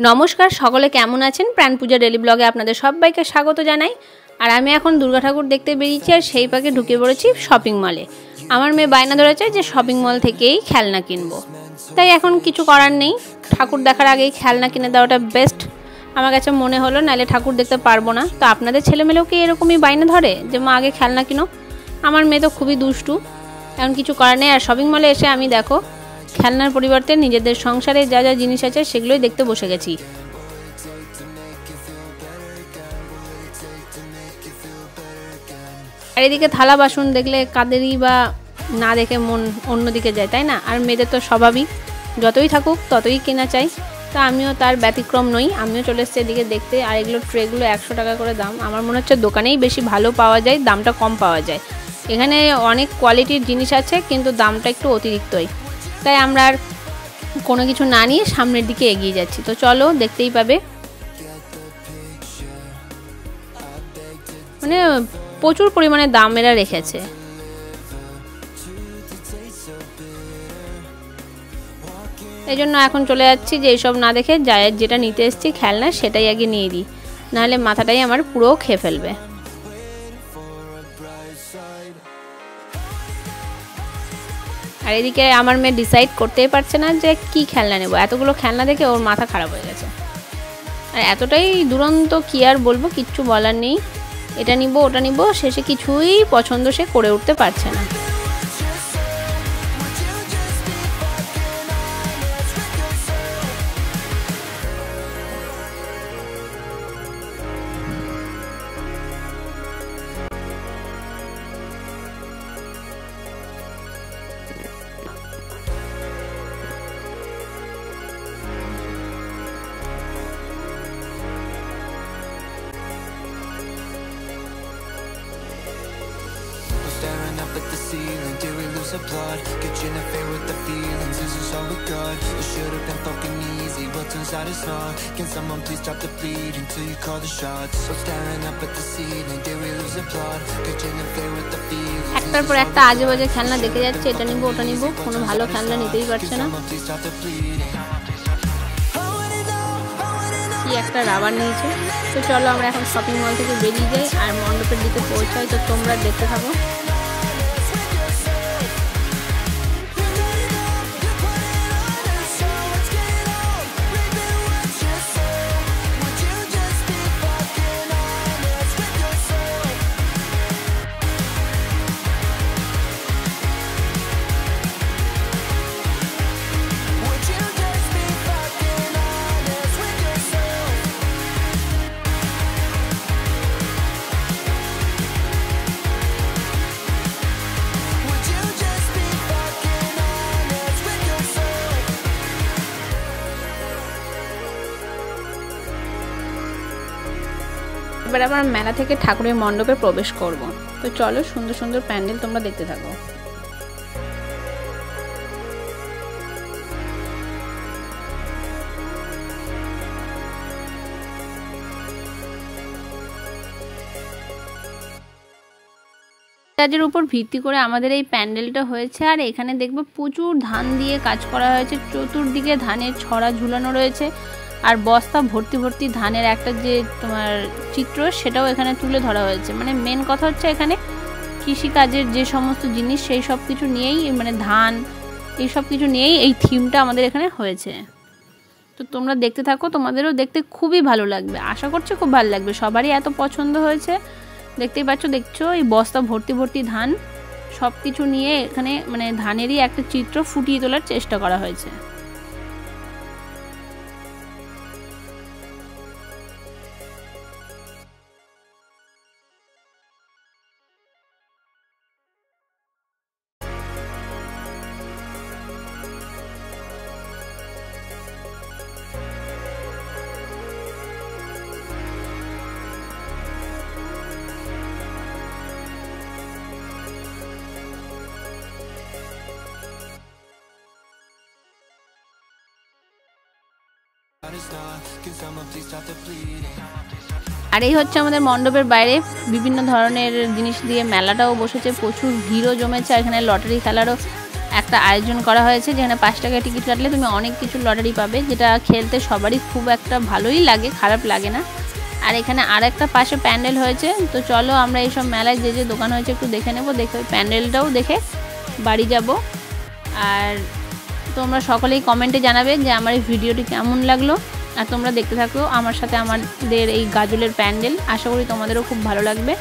নমস্কার, সকলে কেমন আছেন? প্রাণপূজা ডেলি ব্লগে আপনাদের সবাইকে স্বাগত জানাই। আর আমি এখন দুর্গা ঠাকুর দেখতে বেরিয়েছি, আর সেই পাকে ঢুকে পড়েছি শপিং মলে। আমার মেয়ে বায়না ধরেছে যে শপিং মল থেকেই খেলনা কিনবো, তাই এখন কিছু করার নেই, ঠাকুর দেখার আগেই খেলনা কিনে দেওয়াটা বেস্ট আমার কাছে মনে হলো, নাহলে ঠাকুর দেখতে পারবো না। তো আপনাদের ছেলেমেয়েও কি এরকমই বায়না ধরে যে মা আগে খেলনা কিনো? আমার মেয়ে তো খুবই দুষ্টু, এখন কিছু করার নেই। আর শপিং মলে এসে আমি দেখো খেলনার পরিবর্তে নিজেদের সংসারে যা যা জিনিস আছে সেগুলোই দেখতে বসে গেছি। আর এদিকে থালা বাসন দেখলে কাদেরই বা না দেখে মন অন্যদিকে যায়, তাই না? আর মেয়েদের তো স্বভাবই, যতই থাকুক ততই কেনা চাই। তা আমিও তার ব্যতিক্রম নই, আমিও চলে এসেছি এদিকে দেখতে। আর এগুলো ট্রেগুলো 100 টাকা করে দাম। আমার মনে হচ্ছে দোকানেই বেশি ভালো পাওয়া যায়, দামটা কম পাওয়া যায়। এখানে অনেক কোয়ালিটির জিনিস আছে, কিন্তু দামটা একটু অতিরিক্তই। তাই আমরা আর কোনো কিছু না নিয়ে সামনের দিকে এগিয়ে যাচ্ছি। তো চলো, দেখতেই পাবে। মানে প্রচুর পরিমাণে দাম এরা রেখেছে। এই জন্য এখন চলে যাচ্ছি যে এইসব না দেখে যেটা নিতে এসেছি খেলনা সেটাই আগে নিয়ে দিই, নাহলে মাথাটাই আমার পুরো খেয়ে ফেলবে। আর এদিকে আমার মেয়ে ডিসাইড করতেই পারছে না যে কি খেলনা নেব। এতগুলো খেলনা দেখে ওর মাথা খারাপ হয়ে গেছে। আর এতটাই দুরন্ত কি আর বলবো, কিচ্ছু বলার নেই। এটা নিব ওটা নিব, শেষে কিছুই পছন্দ সে করে উঠতে পারছে না। Staring up at the ceiling, did we lose a plot? Get you in a fair with the feelings, this is all we got. It should have been fucking easy, but turns out it's not. Can someone please stop the bleeding till you call the shots? So staring up at the ceiling, did we lose a plot? Get you in a fair with the feelings. একটার পর একটা আজে বাজে খেলনা দেখে যাচ্ছে, এটা নিব ওটা নিব, কোনো ভালো খেলনা নিতেই পারছে না। কি একটা রাবার নিয়েছে। তো চলো আমরা এখন শপিং মল থেকে বেরিয়ে যাই আর মণ্ডপের দিকে পৌঁছাই। তো তোমরা দেখতে থাকো। এবার আমরা মেলা থেকে ঠাকুরের মণ্ডপে প্রবেশ করব। তো চলো, সুন্দর সুন্দর প্যান্ডেল তোমরা দেখতে থাকো। কাজের উপর ভিত্তি করে আমাদের এই প্যান্ডেলটা হয়েছে। আর এখানে দেখবে প্রচুর ধান দিয়ে কাজ করা হয়েছে, চতুর্দিকে ধানের ছড়া ঝুলানো রয়েছে। আর বস্তা ভর্তি ভর্তি ধানের একটা যে তোমার চিত্র, সেটাও এখানে তুলে ধরা হয়েছে। মানে মেন কথা হচ্ছে এখানে কৃষিকাজের যে সমস্ত জিনিস সেই সব কিছু নিয়েই, মানে ধান এই সব কিছু নিয়েই এই থিমটা আমাদের এখানে হয়েছে। তো তোমরা দেখতে থাকো, তোমাদেরও দেখতে খুবই ভালো লাগবে, আশা করছি খুব ভালো লাগবে। সবারই এত পছন্দ হয়েছে, দেখতেই পাচ্ছ, দেখছো এই বস্তা ভর্তি ভর্তি ধান, সব কিছু নিয়ে এখানে মানে ধানেরই একটা চিত্র ফুটিয়ে তোলার চেষ্টা করা হয়েছে। আর এই হচ্ছে আমাদের মণ্ডপের বাইরে বিভিন্ন ধরনের জিনিস দিয়ে মেলাটাও বসেছে, প্রচুর ভিড়ও জমেছে। এখানে লটারি খেলারও একটা আয়োজন করা হয়েছে, যেখানে 5 টাকা টিকিট কাটলে তুমি অনেক কিছু লটারি পাবে, যেটা খেলতে সবারই খুব একটা ভালোই লাগে, খারাপ লাগে না। আর এখানে আর একটা পাশে প্যান্ডেল হয়েছে। তো চলো আমরা এইসব মেলায় যে যে দোকান হয়েছে একটু দেখে নেবো, দেখে প্যান্ডেলটাও দেখে বাড়ি যাব। আর তোমরা সকলেই কমেন্টে জানাবে যে আমার এই ভিডিওটি কেমন লাগলো। আর তোমরা দেখতে থাকো আমার সাথে আমাদের এই গাজলের প্যান্ডেল, আশা করি তোমাদেরও খুব ভালো লাগবে।